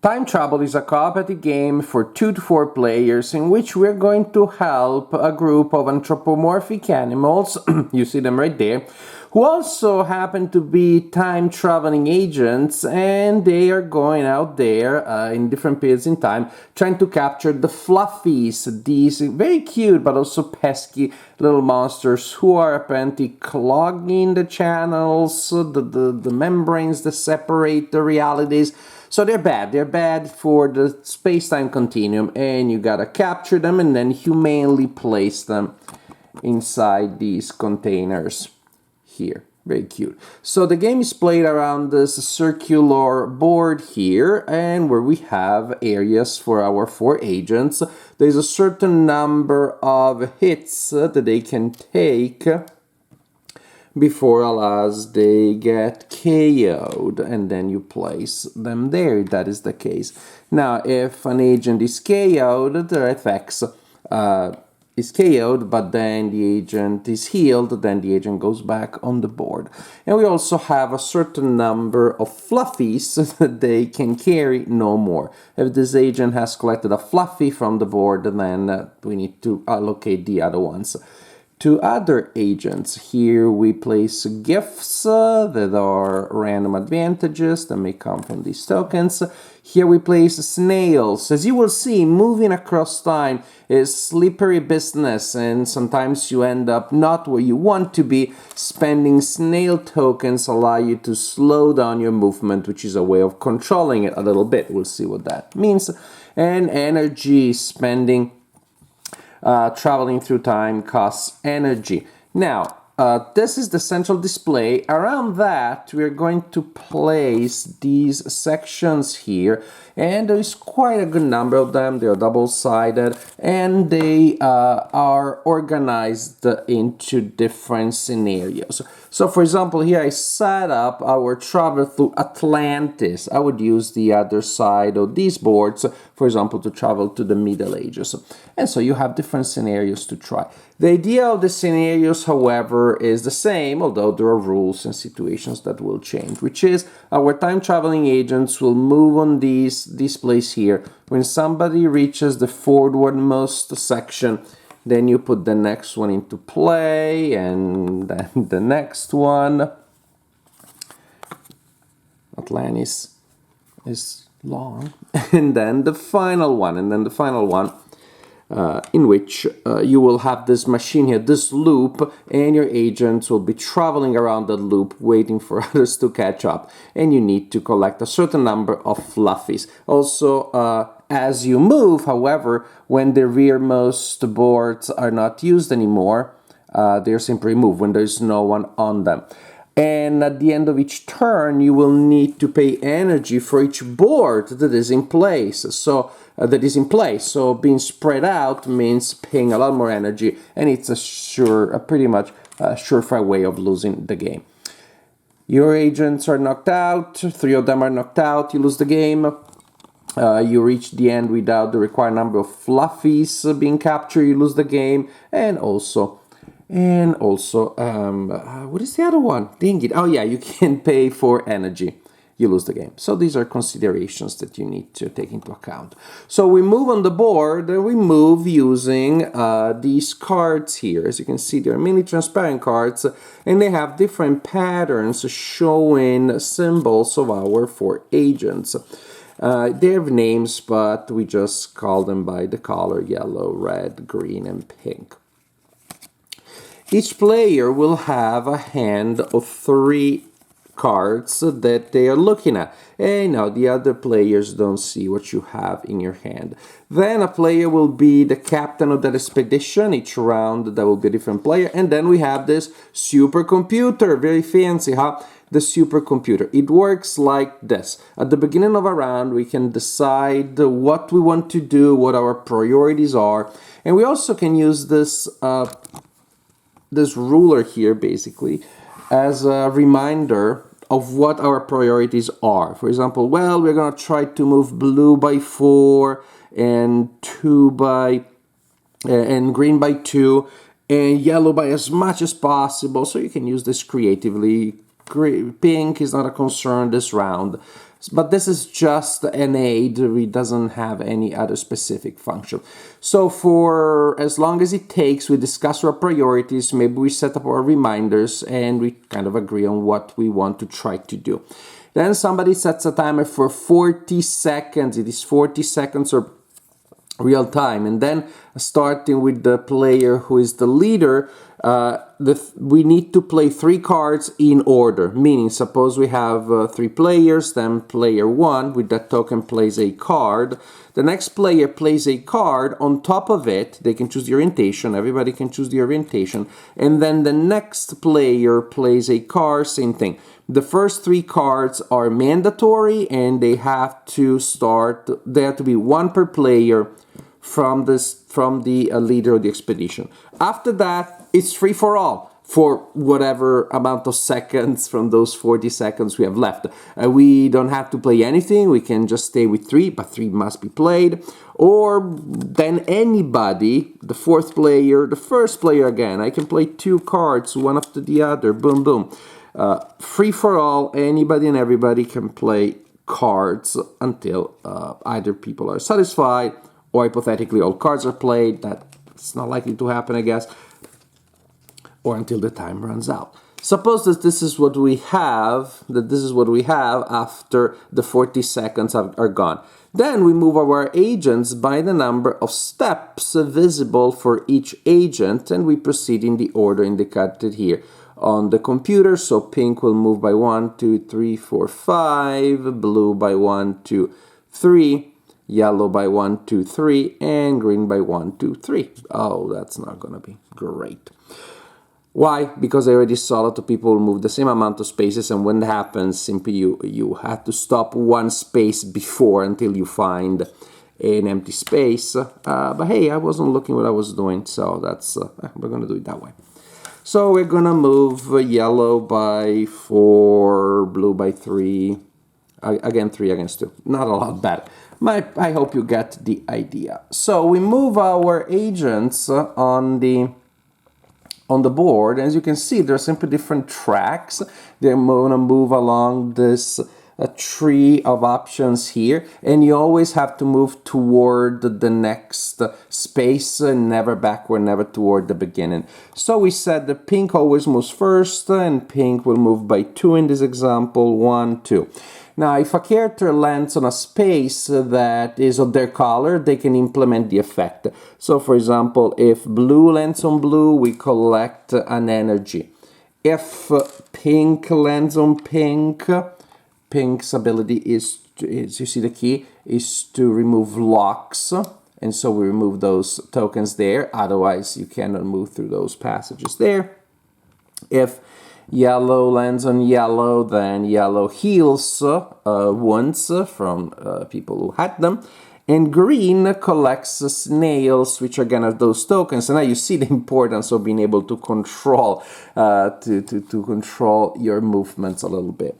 Time Travel is a cooperative game for 2 to 4 players in which we're going to help a group of anthropomorphic animals, you see them right there, who also happen to be time traveling agents, and they are going out there in different periods in time trying to capture the fluffies, these very cute but also pesky little monsters who are apparently clogging the channels, the membranes that separate the realities. So they're bad. They're bad for the space-time continuum, and you gotta capture them and then humanely place them inside these containers here. Very cute. So the game is played around this circular board here, and where we have areas for our 4 agents. There's a certain number of hits that they can take before, alas, they get KO'd, and then you place them there if that is the case. Now, if an agent is KO'd, the effects is KO'd, but then the agent is healed, then the agent goes back on the board. And we also have a certain number of fluffies that they can carry, no more. If this agent has collected a fluffy from the board, then we need to allocate the other ones to other agents. Here we place gifts that are random advantages that may come from these tokens. Here we place snails. As you will see, moving across time is slippery business, and sometimes you end up not where you want to be. Spending snail tokens allow you to slow down your movement, which is a way of controlling it a little bit. We'll see what that means. And energy spending traveling through time costs energy. Now, this is the central display. Around that, we're going to place these sections here, and there is quite a good number of them. They are double-sided, and they are organized into different scenarios. So, for example, here I set up our travel through Atlantis. I would use the other side of these boards, for example, to travel to the Middle Ages. And so you have different scenarios to try. The idea of the scenarios, however, is the same, although there are rules and situations that will change, which is our time-traveling agents will move on these displays here. When somebody reaches the forwardmost section, then you put the next one into play, and then the next one. Atlantis is long. And then the final one, in which you will have this machine here, this loop, and your agents will be traveling around the loop waiting for others to catch up, and you need to collect a certain number of fluffies. Also, as you move, however, when the rearmost boards are not used anymore, they're simply removed when there's no one on them. And at the end of each turn, you will need to pay energy for each board that is in place. So being spread out means paying a lot more energy, and it's a pretty much surefire way of losing the game. Your agents are knocked out. 3 of them are knocked out. You lose the game. You reach the end without the required number of fluffies being captured. You lose the game, and also, what is the other one? Dang it. Oh yeah, you can pay for energy. You lose the game. So these are considerations that you need to take into account. So we move on the board, and we move using these cards here. As you can see, they're mini transparent cards, and they have different patterns showing symbols of our 4 agents. They have names, but we just call them by the color yellow, red, green, and pink. Each player will have a hand of 3 cards that they are looking at. And now the other players don't see what you have in your hand. Then a player will be the captain of that expedition. Each round there will be a different player. And then we have this supercomputer. Very fancy, huh? The supercomputer. It works like this. At the beginning of a round, we can decide what we want to do, what our priorities are. And we also can use this ruler here, basically, as a reminder of what our priorities are. For example, well, we're going to try to move blue by 4 and and green by 2 and yellow by as much as possible. So you can use this creatively. Pink is not a concern this round. But this is just an aid. It doesn't have any other specific function. So for as long as it takes, we discuss our priorities, maybe we set up our reminders, and we kind of agree on what we want to try to do. Then somebody sets a timer for 40 seconds. It is 40 seconds or real time, and then starting with the player who is the leader, we need to play 3 cards in order, meaning suppose we have 3 players, then player 1 with that token plays a card, the next player plays a card, on top of it they can choose the orientation, everybody can choose the orientation, and then the next player plays a card, same thing. The first 3 cards are mandatory, and they have to start, there have to be 1 per player from the leader of the expedition. After that, it's free for all for whatever amount of seconds from those 40 seconds we have left. We don't have to play anything. We can just stay with 3, but 3 must be played. Or then anybody, the 4th player, the 1st player again. I can play 2 cards, one after the other. Boom, boom. Free for all. Anybody and everybody can play cards until either people are satisfied, or hypothetically all cards are played. That's not likely to happen, I guess, or until the time runs out. Suppose that this is what we have, after the 40 seconds are gone. Then we move our agents by the number of steps visible for each agent, and we proceed in the order indicated here on the computer. So pink will move by 1, 2, 3, 4, 5, blue by 1, 2, 3, yellow by 1, 2, 3, and green by 1, 2, 3. Oh, that's not gonna be great. Why? Because I already saw a lot of people move the same amount of spaces, and when that happens, simply you have to stop 1 space before until you find an empty space. But hey, I wasn't looking what I was doing, so that's we're gonna do it that way. So we're gonna move yellow by 4, blue by 3, again 3 against 2. Not a lot better. I hope you get the idea. So we move our agents on the board. As you can see, there are simply different tracks. They're going to move along this tree of options here, and you always have to move toward the next space, never backward, never toward the beginning. So we said that pink always moves first, and pink will move by 2 in this example, 1, 2. Now, if a character lands on a space that is of their color, they can implement the effect. So, for example, if blue lands on blue, we collect an energy. If pink lands on pink, pink's ability is, you see the key, is to remove locks. And so we remove those tokens there. Otherwise, you cannot move through those passages there. If yellow lands on yellow, then yellow heals wounds from people who had them. And green collects snails, which again are those tokens. And now you see the importance of being able to control to control your movements a little bit.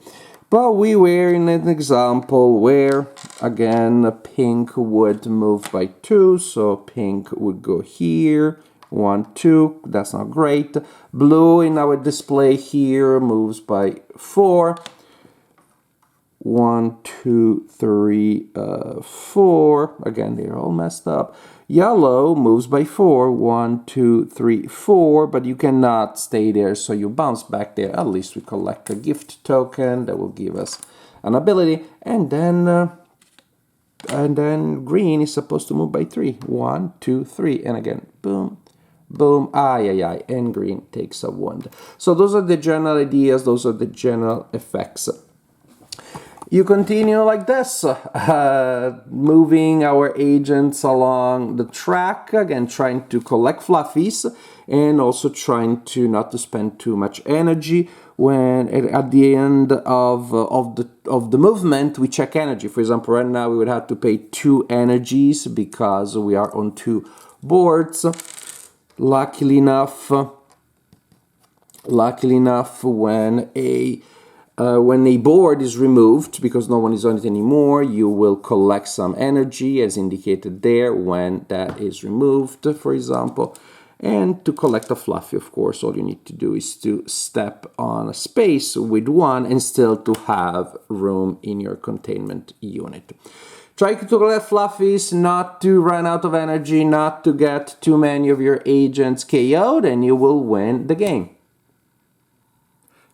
But we were in an example where, again, pink would move by 2, so pink would go here, 1, 2, that's not great. Blue in our display here moves by 4, 1, 2, 3, 4, again, they're all messed up. Yellow moves by 4, 1, 2, 3, 4, but you cannot stay there, so you bounce back there. At least we collect a gift token that will give us an ability, and then green is supposed to move by 3, 1, 2, 3, and again, boom, boom, and green takes a wound. So those are the general ideas, those are the general effects. You continue like this, moving our agents along the track, again trying to collect fluffies and also trying to not to spend too much energy. When at the end of the movement we check energy. For example, right now we would have to pay 2 energies because we are on 2 boards. Luckily enough, when a board is removed, because no one is on it anymore, you will collect some energy as indicated there when that is removed, for example. And to collect a Fluffy, of course, all you need to do is to step on a space with one and still to have room in your containment unit. Try to collect Fluffies, not to run out of energy, not to get too many of your agents KO'd, and you will win the game.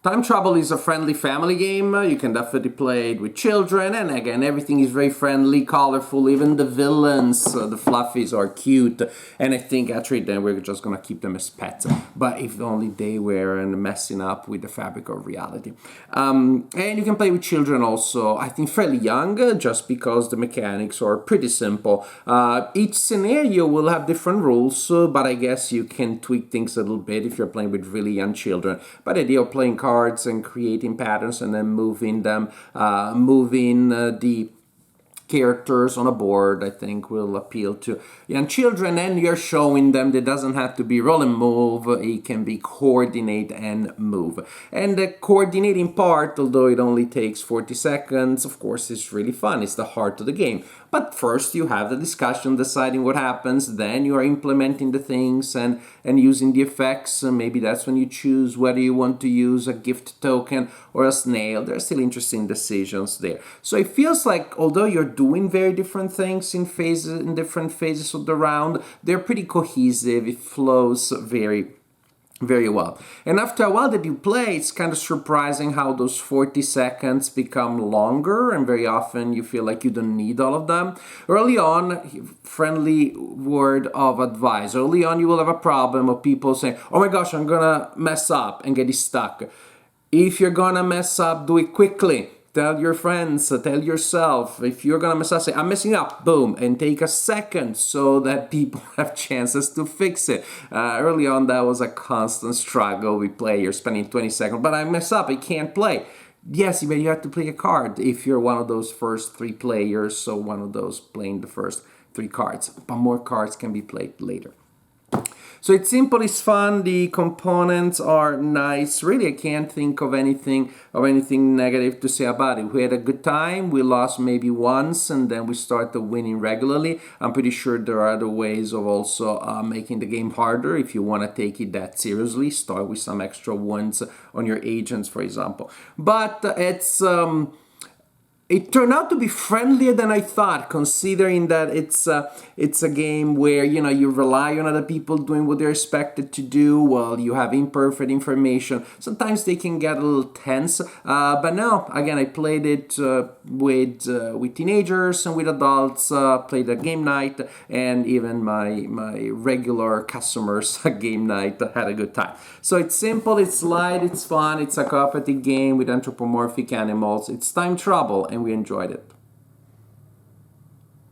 Time Trouble is a friendly family game. You can definitely play it with children, and again, everything is very friendly, colorful. Even the villains, the Fluffies, are cute. And I think actually then we're just gonna keep them as pets. But if only they weren't messing up with the fabric of reality. And you can play with children also. I think fairly young, just because the mechanics are pretty simple. Each scenario will have different rules, but I guess you can tweak things a little bit if you're playing with really young children. But the idea of playing cards and creating patterns and then moving them, the characters on a board, I think will appeal to young children, and you're showing them that it doesn't have to be roll and move, it can be coordinate and move. And the coordinating part, although it only takes 40 seconds, of course is really fun, it's the heart of the game. But first you have the discussion, deciding what happens, then you are implementing the things and using the effects, and maybe that's when you choose whether you want to use a gift token or a snail. There are still interesting decisions there. So it feels like although you're doing very different things in different phases of the round, they're pretty cohesive, it flows very well. And after a while that you play, it's kind of surprising how those 40 seconds become longer, and very often you feel like you don't need all of them. Early on, friendly word of advice, early on you will have a problem of people saying, oh my gosh, I'm gonna mess up and get stuck. If you're gonna mess up, do it quickly. Tell your friends, tell yourself, if you're gonna mess up, say, I'm messing up, boom, and take a second so that people have chances to fix it. Early on, that was a constant struggle with players spending 20 seconds, but I mess up, I can't play. Yes, but you have to play a card if you're one of those first 3 players, so one of those playing the first 3 cards, but more cards can be played later. So it's simple, it's fun, the components are nice. Really, I can't think of anything negative to say about it. We had a good time, we lost maybe once, and then we started winning regularly. I'm pretty sure there are other ways of also making the game harder if you want to take it that seriously. Start with some extra ones on your agents, for example. But it turned out to be friendlier than I thought, considering that it's a game where, you know, you rely on other people doing what they're expected to do while you have imperfect information. Sometimes they can get a little tense, but no, again, I played it with teenagers and with adults, played a game night, and even my regular customers at game night had a good time. So it's simple, it's light, it's fun, it's a cooperative game with anthropomorphic animals. It's Time Trouble, and we enjoyed it.